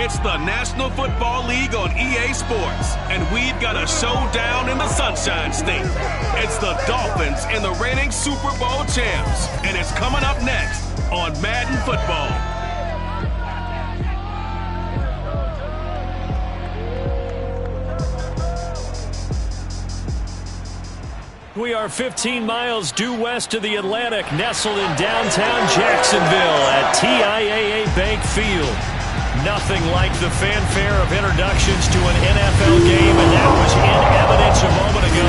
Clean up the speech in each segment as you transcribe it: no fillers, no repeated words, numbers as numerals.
It's the National Football League on EA Sports, and we've got a showdown in the Sunshine State. It's the Dolphins and the reigning Super Bowl champs, and it's coming up next on Madden Football. We are 15 miles due west of the Atlantic, nestled in downtown Jacksonville at TIAA Bank Field. Nothing like the fanfare of introductions to an NFL game, and that was in evidence a moment ago.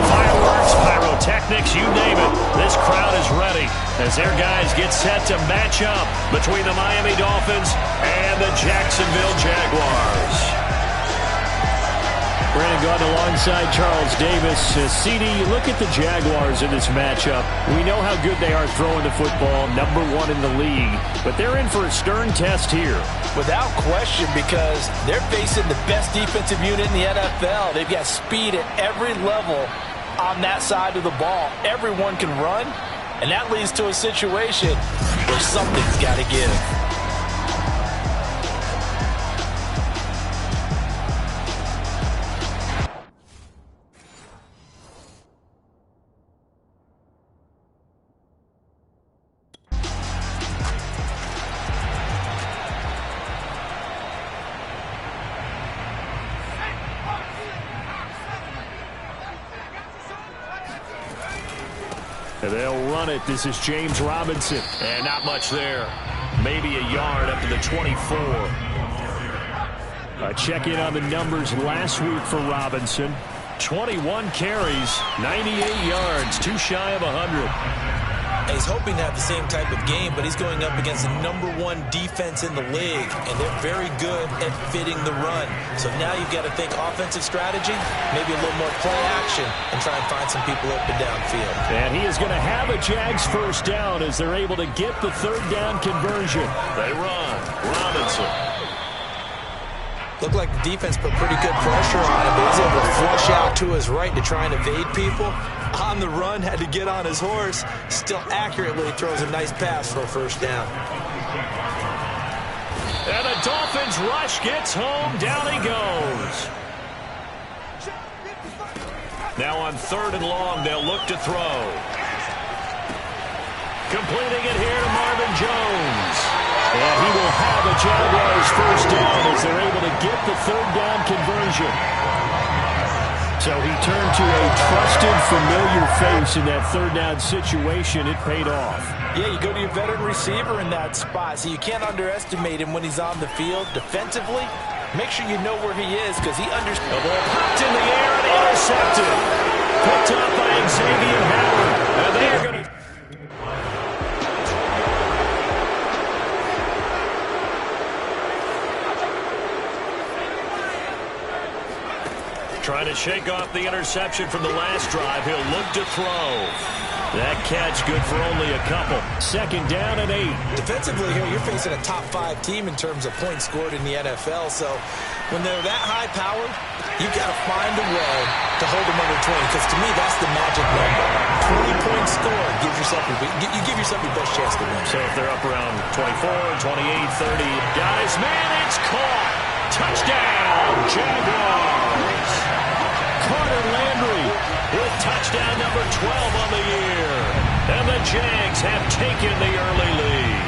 Fireworks, pyrotechnics, you name it. This crowd is ready as their guys get set to match up between the Miami Dolphins and the Jacksonville Jaguars. Brandon Gaudin alongside Charles Davis. CD, you look at the Jaguars in this matchup. We know how good they are throwing the football, number one in the league. But they're in for a stern test here. Without question, because they're facing the best defensive unit in the NFL. They've got speed at every level on that side of the ball. Everyone can run, and that leads to a situation where something's got to give. And they'll run it. This is James Robinson. And not much there. Maybe a yard up to the 24. A check-in on the numbers last week for Robinson. 21 carries, 98 yards, too shy of 100. He's hoping to have the same type of game, but he's going up against the #1 defense in the league, and they're very good at fitting the run. So now you've got to think offensive strategy, maybe a little more play action, and try and find some people open downfield. And he is going to have a Jags first down as they're able to get the third down conversion. They run. Robinson. Looked like the defense put pretty good pressure on him, but he's able to flush out to his right to try and evade people. On the run, had to get on his horse. Still accurately throws a nice pass for a first down. And the Dolphins rush gets home. Down he goes. Now on 3rd and long, they'll look to throw. Completing it here to Marvin Jones. And he will have a Jaguars first down as they're able to get the third down conversion. So he turned to a trusted, familiar face in that third down situation. It paid off. Yeah, you go to your veteran receiver in that spot, so you can't underestimate him when he's on the field. Defensively, make sure you know where he is because he understands. The ball popped in the air and intercepted. Picked up by Xavier Howard. And they are going to... Trying to shake off the interception from the last drive. He'll look to throw. That catch good for only a couple. 2nd down and 8. Defensively here, you're facing a top 5 team in terms of points scored in the NFL. So when they're that high powered, you've got to find a way to hold them under 20. Because to me, that's the magic number. 20 points scored. You give yourself your best chance to win. So if they're up around 24, 28, 30. Guys, man, it's caught. Touchdown, Jaguars. Carter Landry with touchdown number 12 on the year. And the Jags have taken the early lead.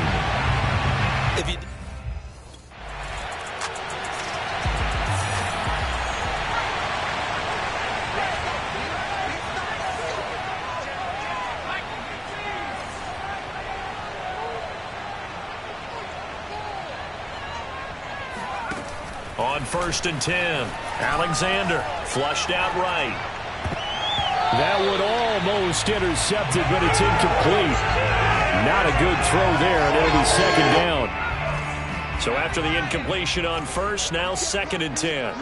On 1st and 10, Alexander flushed out right. That one almost intercepted, but it's incomplete. Not a good throw there, and it'll be 2nd down. So after the incompletion on 1st, now 2nd and 10.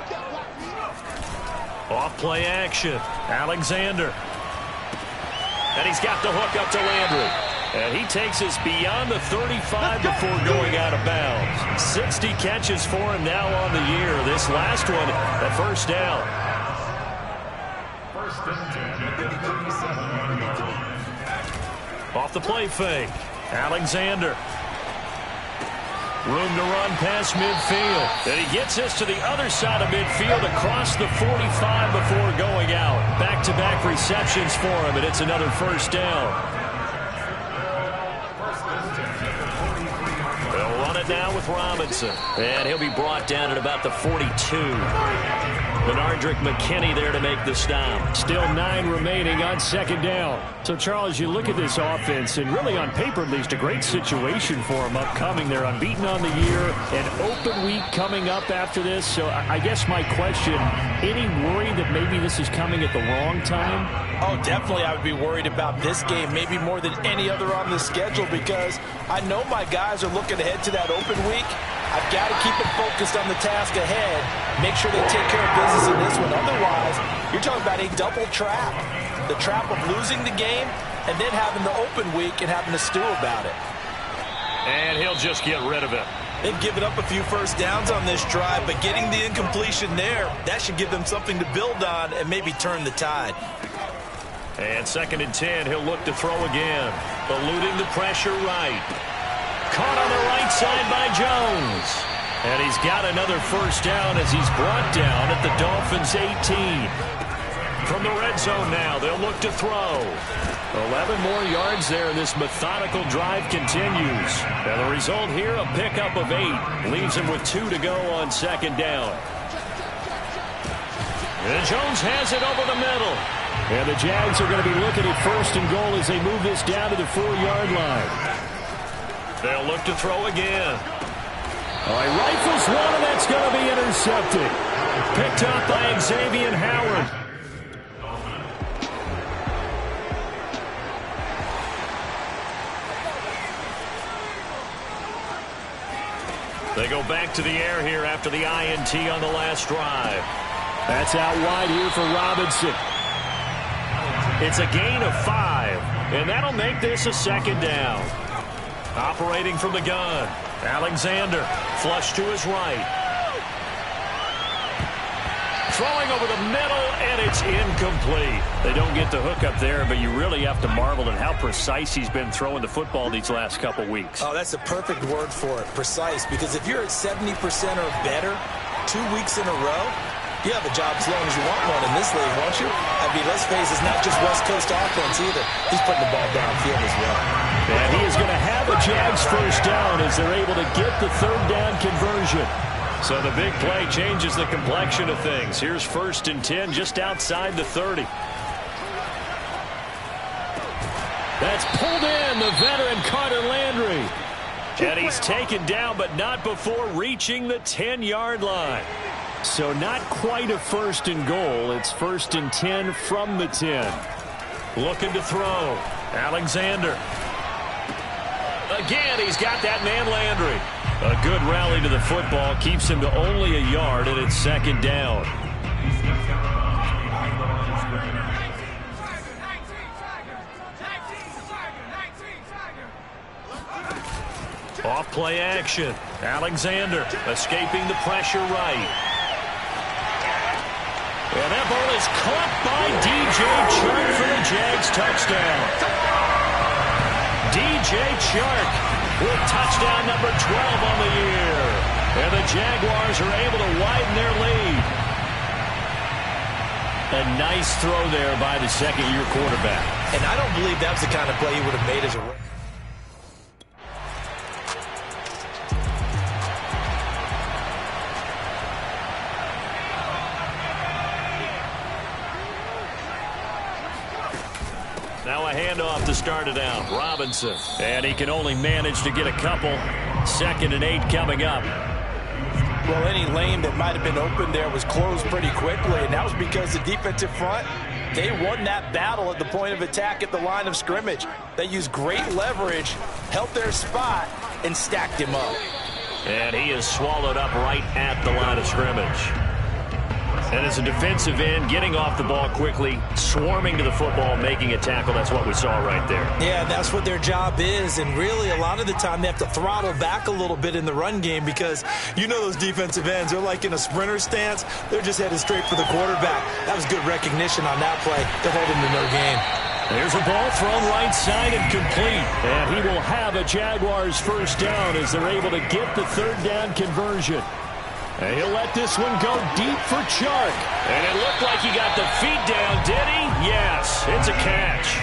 Off play action, Alexander. And he's got the hook up to Landry. And he takes us beyond the 35 before going out of bounds. 60 catches for him now on the year. This last one, a first down. Off the play fake, Alexander. Room to run past midfield. And he gets us to the other side of midfield across the 45 before going out. Back-to-back receptions for him, and it's another first down. They'll run it now with Robinson. And he'll be brought down at about the 42. Benardrick McKinney there to make the stop. Still 9 remaining on second down. So, Charles, you look at this offense, and really on paper, at least, a great situation for them upcoming. They're unbeaten on the year, an open week coming up after this. So I guess my question, any worry that maybe this is coming at the wrong time? Oh, definitely I would be worried about this game, maybe more than any other on the schedule, because I know my guys are looking ahead to that open week. I've got to keep them focused on the task ahead, make sure they take care of business in this one. Otherwise, you're talking about a double trap. The trap of losing the game and then having the open week and having to stew about it. And he'll just get rid of it. They've given up a few first downs on this drive, but getting the incompletion there, that should give them something to build on and maybe turn the tide. And 2nd and 10, he'll look to throw again. Eluding the pressure right. Caught on the right side by Jones. And he's got another first down as he's brought down at the Dolphins' 18. From the red zone now, they'll look to throw. 11 more yards there, and this methodical drive continues. And the result here, a pickup of 8. Leaves him with 2 to go on second down. And Jones has it over the middle. And the Jags are going to be looking at 1st and goal as they move this down to the 4-yard line. They'll look to throw again. All right, rifles one, and that's going to be intercepted. Picked up by Xavier Howard. They go back to the air here after the INT on the last drive. That's out wide here for Robinson. It's a gain of 5, and that'll make this a 2nd down. Operating from the gun, Alexander, flush to his right. Throwing over the middle, and it's incomplete. They don't get the hook up there, but you really have to marvel at how precise he's been throwing the football these last couple weeks. Oh, that's a perfect word for it, precise, because if you're at 70% or better 2 weeks in a row, you have a job as long as you want one in this league, won't you? I mean, let's face it, it's not just West Coast offense either. He's putting the ball downfield as well. And he is going to have a Jags first down as they're able to get the 3rd down conversion. So the big play changes the complexion of things. Here's 1st and 10 just outside the 30. That's pulled in, the veteran Carter Landry. And he's taken down, but not before reaching the 10-yard line. So not quite a 1st and goal. It's 1st and 10 from the 10. Looking to throw. Alexander. Again, he's got that man Landry. A good rally to the football keeps him to only a yard, and it's 2nd down. Off play action. Alexander escaping the pressure right. And that ball is caught by DJ Chark for the Jags touchdown. DJ Chark with touchdown number 12 on the year. And the Jaguars are able to widen their lead. A nice throw there by the 2nd-year quarterback. And I don't believe that was the kind of play he would have made as a rookie. Now a handoff to start it out. Robinson. And he can only manage to get a couple. 2nd and 8 coming up. Well, any lane that might have been open there was closed pretty quickly, and that was because the defensive front, they won that battle at the point of attack at the line of scrimmage. They used great leverage, held their spot, and stacked him up. And he is swallowed up right at the line of scrimmage. And as a defensive end, getting off the ball quickly, swarming to the football, making a tackle, that's what we saw right there. Yeah, that's what their job is, and really a lot of the time they have to throttle back a little bit in the run game because you know those defensive ends, they're like in a sprinter stance. They're just headed straight for the quarterback. That was good recognition on that play to hold him to no gain. There's a ball thrown right side and complete. And he will have a Jaguars first down as they're able to get the third down conversion. And he'll let this one go deep for Chark. And it looked like he got the feet down, did he? Yes, it's a catch.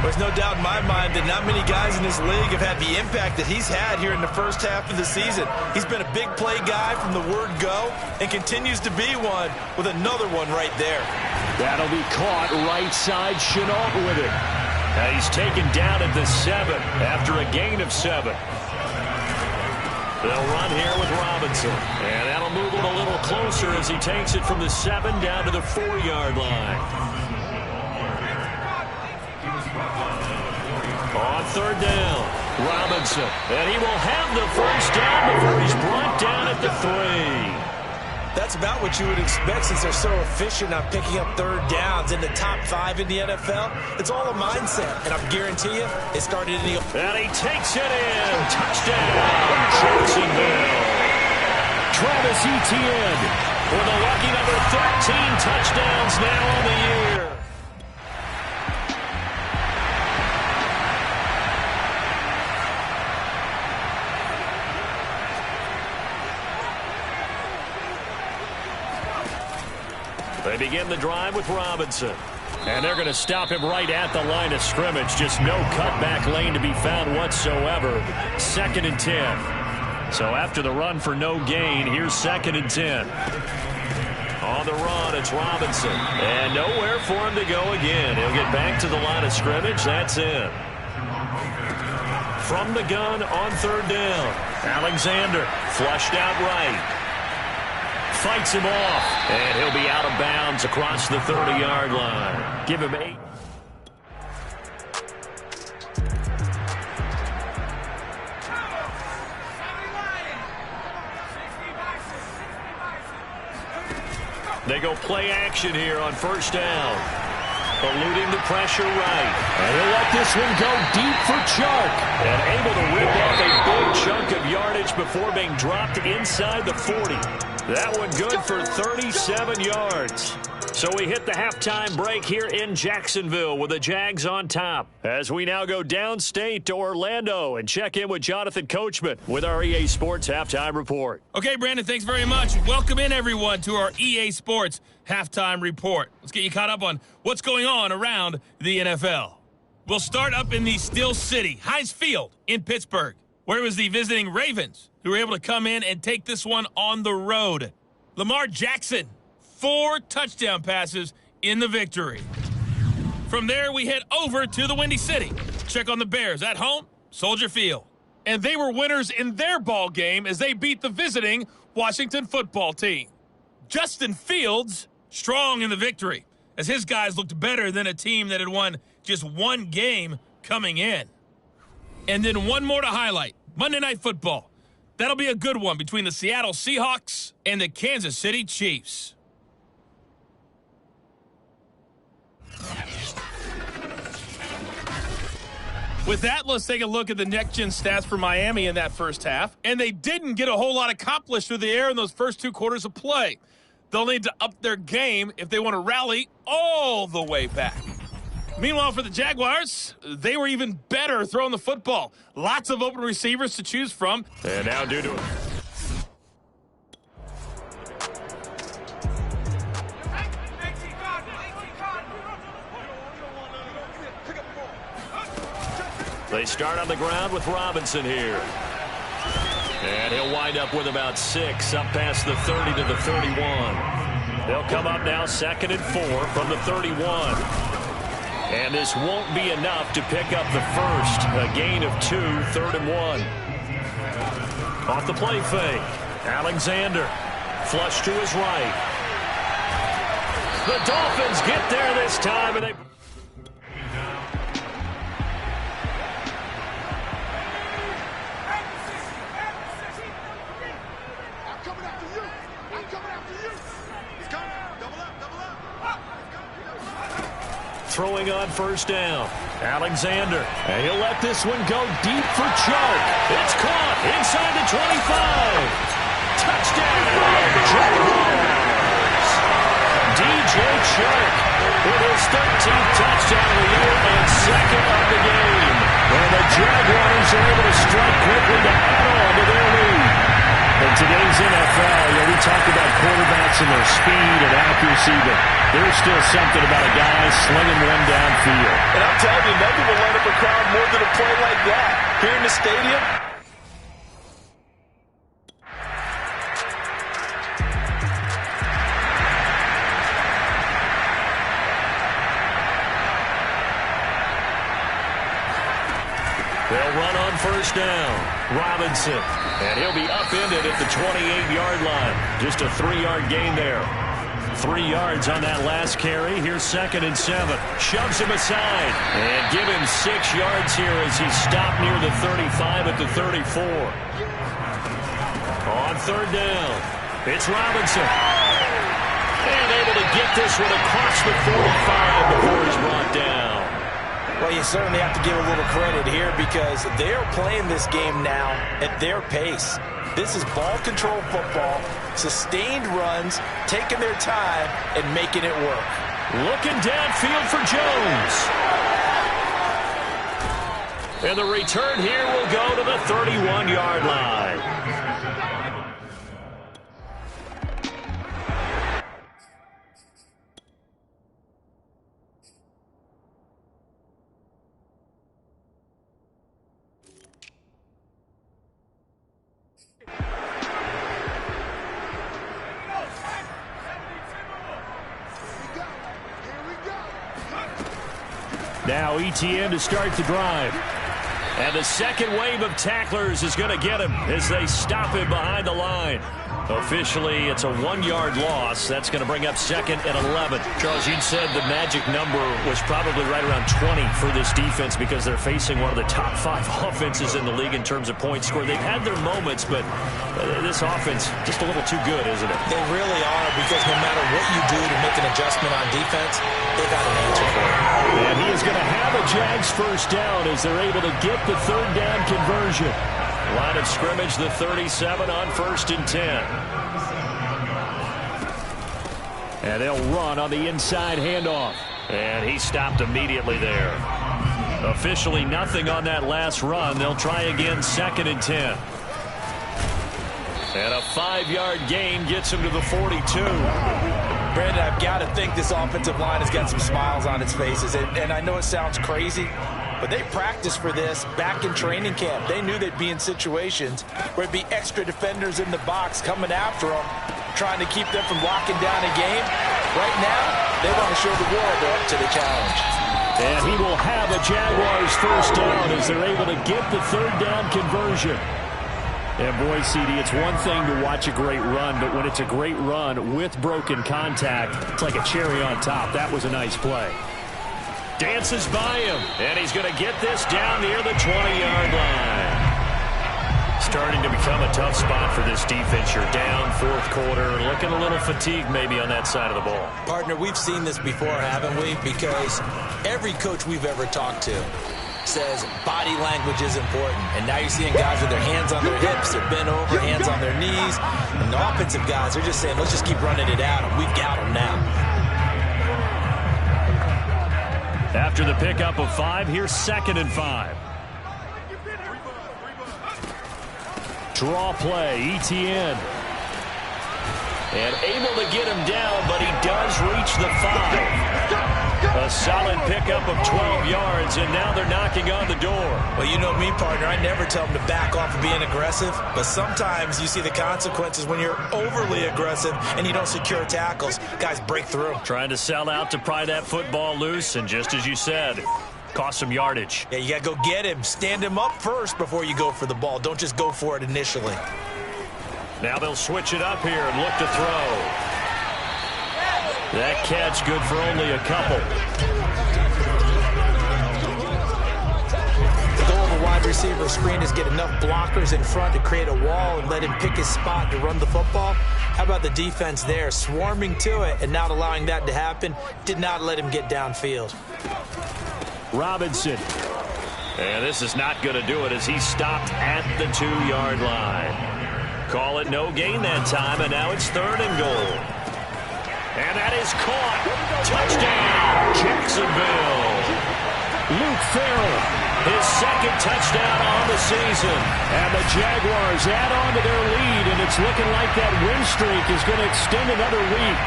There's no doubt in my mind that not many guys in this league have had the impact that he's had here in the first half of the season. He's been a big play guy from the word go and continues to be one with another one right there. That'll be caught right side. Chenault with it. Now he's taken down at the 7 after a gain of 7. They'll run here with Robinson. And that'll move him a little closer as he takes it from the 7 down to the 4-yard line. On third down, Robinson. And he will have the first down before he's brought down at the 3. That's about what you would expect since they're so efficient on picking up third downs in the top 5 in the NFL. It's all a mindset, and I guarantee you it started in the... And he takes it in. Touchdown, Jacksonville. Travis Etienne for the lucky number 13 touchdowns now on the year. They begin the drive with Robinson. And they're going to stop him right at the line of scrimmage. Just no cutback lane to be found whatsoever. 2nd and 10. So after the run for no gain, here's 2nd and 10. On the run, it's Robinson. And nowhere for him to go again. He'll get back to the line of scrimmage. That's it. From the gun on third down. Alexander flushed out right. Fights him off, and he'll be out of bounds across the 30-yard line. Give him 8. They go play action here on first down. Eluding the pressure right. And he'll let this one go deep for Chark. And able to rip off a big chunk of yardage before being dropped inside the 40. That one good for 37 yards. So we hit the halftime break here in Jacksonville with the Jags on top. As we now go downstate to Orlando and check in with Jonathan Coachman with our EA Sports Halftime Report. Okay, Brandon, thanks very much. Welcome in, everyone, to our EA Sports Halftime Report. Let's get you caught up on what's going on around the NFL. We'll start up in the Steel City, Heinz Field in Pittsburgh, where it was the visiting Ravens who were able to come in and take this one on the road. Lamar Jackson, 4 touchdown passes in the victory. From there, we head over to the Windy City. Check on the Bears at home, Soldier Field. And they were winners in their ball game as they beat the visiting Washington football team. Justin Fields, strong in the victory, as his guys looked better than a team that had won just 1 game coming in. And then one more to highlight, Monday Night Football. That'll be a good one between the Seattle Seahawks and the Kansas City Chiefs. With that, let's take a look at the next-gen stats for Miami in that first half. And they didn't get a whole lot accomplished through the air in those first 2 quarters of play. They'll need to up their game if they want to rally all the way back. Meanwhile, for the Jaguars, they were even better throwing the football. Lots of open receivers to choose from. And now due to... They start on the ground with Robinson here. And he'll wind up with about 6 up past the 30 to the 31. They'll come up now 2nd and 4 from the 31. And this won't be enough to pick up the first. A gain of 2, 3rd and 1. Off the play fake. Alexander. Flush to his right. The Dolphins get there this time, and they... Throwing on first down. Alexander. And he'll let this one go deep for Chark. It's caught inside the 25. Touchdown, Jaguars. DJ Chark with his his 13th touchdown of the year and second of the game. And the Jaguars are able to strike quickly to add on to their lead. In today's NFL, we talk about quarterbacks and their speed and accuracy, but there's still something about a guy slinging one downfield. And I'm telling you, nothing will light up a crowd more than a play like that. Here in the stadium, they'll run on first down. Robinson. And he'll be upended at the 28-yard line. Just a 3-yard gain there. 3 yards on that last carry. Here's 2nd and 7. Shoves him aside. And give him 6 yards here as he stopped near the 35 at the 34. On third down, it's Robinson. And able to get this one across the 45 before he's brought down. well, you certainly have to give a little credit here because they're playing this game now at their pace. This is ball control football, sustained runs, taking their time, and making it work. Looking downfield for Jones. And the return here will go to the 31-yard line. Now ETN to start the drive. And the second wave of tacklers is going to get him as they stop him behind the line. Officially, it's a 1-yard loss. That's going to bring up 2nd and 11. Charles, you'd said the magic number was probably right around 20 for this defense because they're facing one of the top 5 offenses in the league in terms of points scored. They've had their moments, but this offense just a little too good, isn't it? They really are because no matter what you do to make an adjustment on defense, they got an answer for it. And he is going to have a Jags first down as they're able to get the third down conversion. Line of scrimmage, the 37 on 1st and 10. And they'll run on the inside handoff. And he stopped immediately there. Officially nothing on that last run. They'll try again 2nd and 10. And a 5-yard gain gets him to the 42. Brandon, I've got to think this offensive line has got some smiles on its faces. And I know it sounds crazy, but they practiced for this back in training camp. They knew they'd be in situations where it'd be extra defenders in the box coming after them, trying to keep them from locking down a game. Right now, they want to show the world they're up to the challenge. And he will have a Jaguars first down as they're able to get the third down conversion. And boy, CD, it's one thing to watch a great run, but when it's a great run with broken contact, it's like a cherry on top. That was a nice play. Dances by him, and he's going to get this down near the 20-yard line. Starting to become a tough spot for this defense. You're down 4th quarter, looking a little fatigued maybe on that side of the ball. Partner, we've seen this before, haven't we? Because every coach we've ever talked to says body language is important. And now you're seeing guys with their hands on their hips, they're bent over, hands on their knees. And the offensive guys are just saying, let's just keep running it out, and we've got them now. After the pickup of 5, here's 2nd and 5. Draw play, ETN. And able to get him down, but he does reach the 5. A solid pickup of 12 yards, and now they're knocking on the door. Well, you know me, partner. I never tell them to back off of being aggressive, but sometimes you see the consequences when you're overly aggressive and you don't secure tackles. Guys break through. Trying to sell out to pry that football loose, and just as you said, cost some yardage. Yeah, you got to go get him. Stand him up first before you go for the ball. Don't just go for it initially. Now they'll switch it up here and look to throw. That catch good for only a couple. The goal of a wide receiver screen is get enough blockers in front to create a wall and let him pick his spot to run the football. How about the defense there, swarming to it and not allowing that to happen? Did not let him get downfield. Robinson. And this is not going to do it as he stopped at the 2-yard line. Call it no gain that time, and now it's 3rd and goal. And that is caught. Touchdown, Jacksonville. Luke Farrell, his second touchdown on the season. And the Jaguars add on to their lead, and it's looking like that win streak is going to extend another week.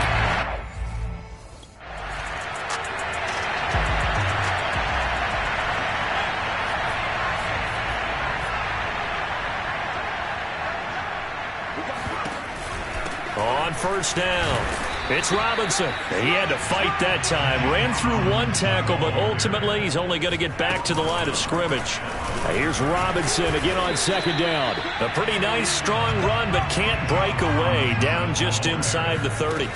On first down, it's Robinson. He had to fight that time. Ran through one tackle, but ultimately he's only going to get back to the line of scrimmage. Here's Robinson again on second down. A pretty nice, strong run, but can't break away. Down just inside the 30.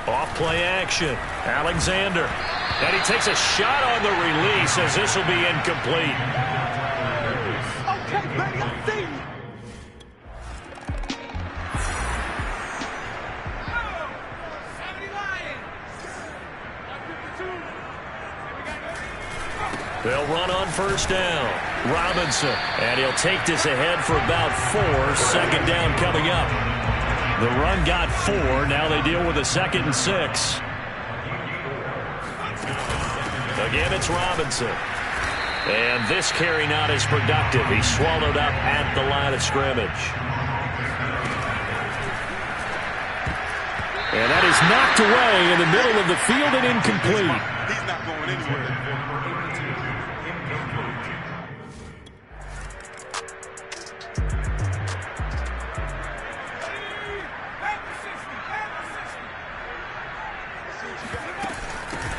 Off play action. Alexander. And he takes a shot on the release as this will be incomplete. Okay, baby, I see you. They'll run on first down. Robinson. And he'll take this ahead for about 4. Second down coming up. The run got 4. Now they deal with a 2nd and 6. Again, it's Robinson. And this carry not as productive. He's swallowed up at the line of scrimmage. And that is knocked away in the middle of the field and incomplete. He's not going anywhere.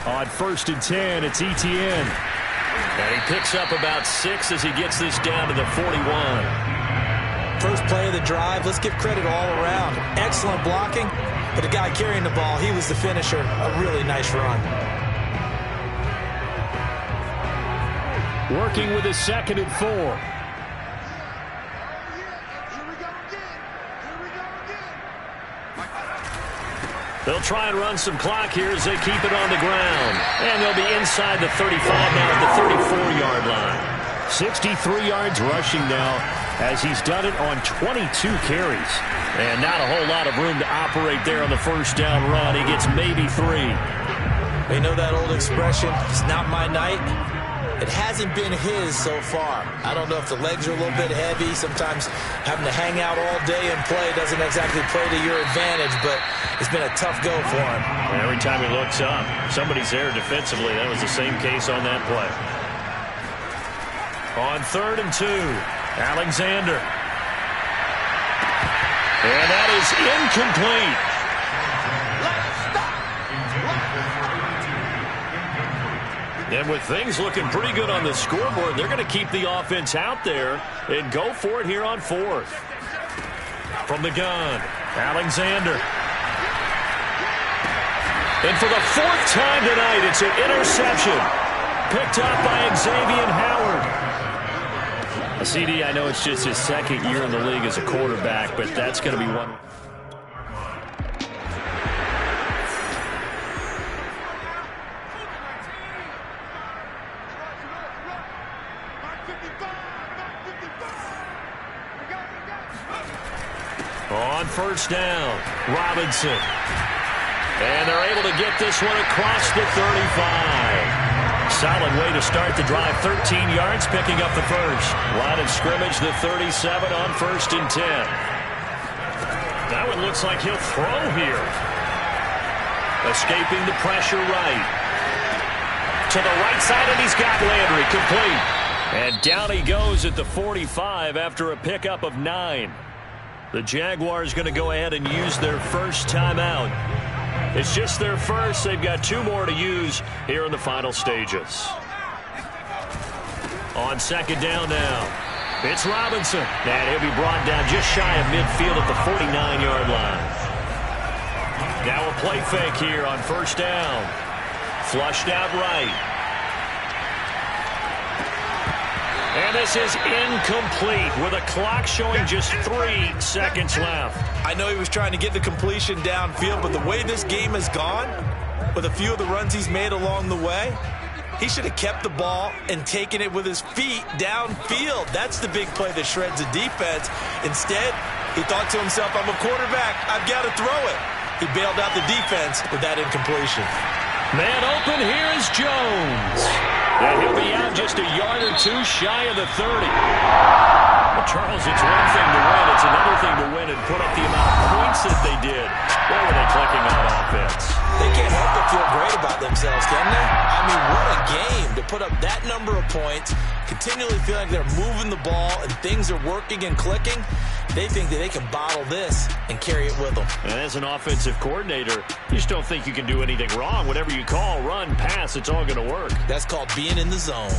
On first and 10, it's Etienne. And he picks up about 6 as he gets this down to the 41. First play of the drive, let's give credit all around. Excellent blocking, but the guy carrying the ball, he was the finisher. A really nice run. Working with his 2nd and 4. They'll try and run some clock here as they keep it on the ground. And they'll be inside the 35 now at the 34-yard line. 63 yards rushing now as he's done it on 22 carries. And not a whole lot of room to operate there on the first down run. He gets maybe 3. You know that old expression, it's not my night? It hasn't been his so far. I don't know if the legs are a little bit heavy. Sometimes having to hang out all day and play doesn't exactly play to your advantage, but it's been a tough go for him. Every time he looks up, somebody's there defensively. That was the same case on that play. On 3rd and 2, Alexander. And that is incomplete. And with things looking pretty good on the scoreboard, they're going to keep the offense out there and go for it here on 4th. From the gun, Alexander. And for the 4th time tonight, it's an interception. Picked up by Xavier Howard. CD, I know it's just his 2nd year in the league as a quarterback, but that's going to be one. On first down, Robinson. And they're able to get this one across the 35. Solid way to start the drive. 13 yards, picking up the first. Line of scrimmage, the 37 on 1st and 10. That one looks like he'll throw here. Escaping the pressure right. To the right side, and he's got Landry complete. And down he goes at the 45 after a pickup of 9. The Jaguars going to go ahead and use their first timeout. It's just their first. They've got 2 more to use here in the final stages. On 2nd down now, it's Robinson. And he'll be brought down just shy of midfield at the 49-yard line. Now a play fake here on first down. Flushed out right. And this is incomplete with a clock showing just 3 seconds left. I know he was trying to get the completion downfield, but the way this game has gone, with a few of the runs he's made along the way, he should have kept the ball and taken it with his feet downfield. That's the big play that shreds the defense. Instead, he thought to himself, I'm a quarterback, I've got to throw it. He bailed out the defense with that incompletion. Man open, here is Jones. And he'll be out just a yard or two shy of the 30. Well, Charles, it's one thing to win. It's another thing to win and put up the amount of points that they did. Where were they clicking on offense? They can't help but feel great about themselves, can they? I mean, what a game to put up that number of points, continually feel like they're moving the ball and things are working and clicking. They think that they can bottle this and carry it with them. And as an offensive coordinator, you just don't think you can do anything wrong. Whatever you call, run, pass, it's all going to work. That's called being in the zone.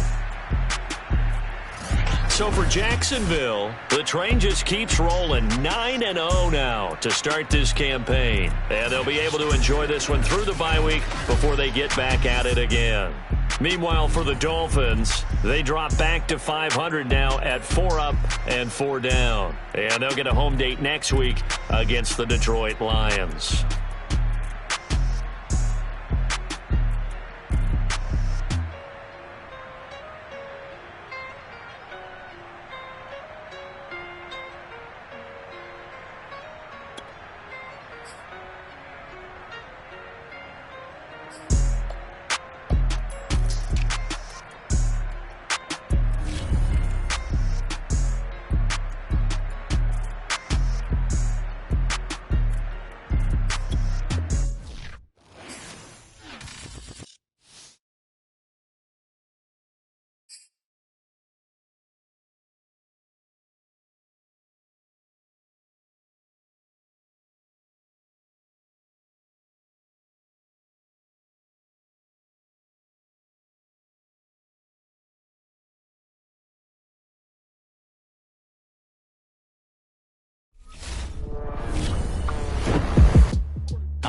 So for Jacksonville, the train just keeps rolling 9-0 now to start this campaign. And they'll be able to enjoy this one through the bye week before they get back at it again. Meanwhile, for the Dolphins, they drop back to 500 now at 4 up and 4 down. And they'll get a home date next week against the Detroit Lions.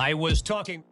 I was talking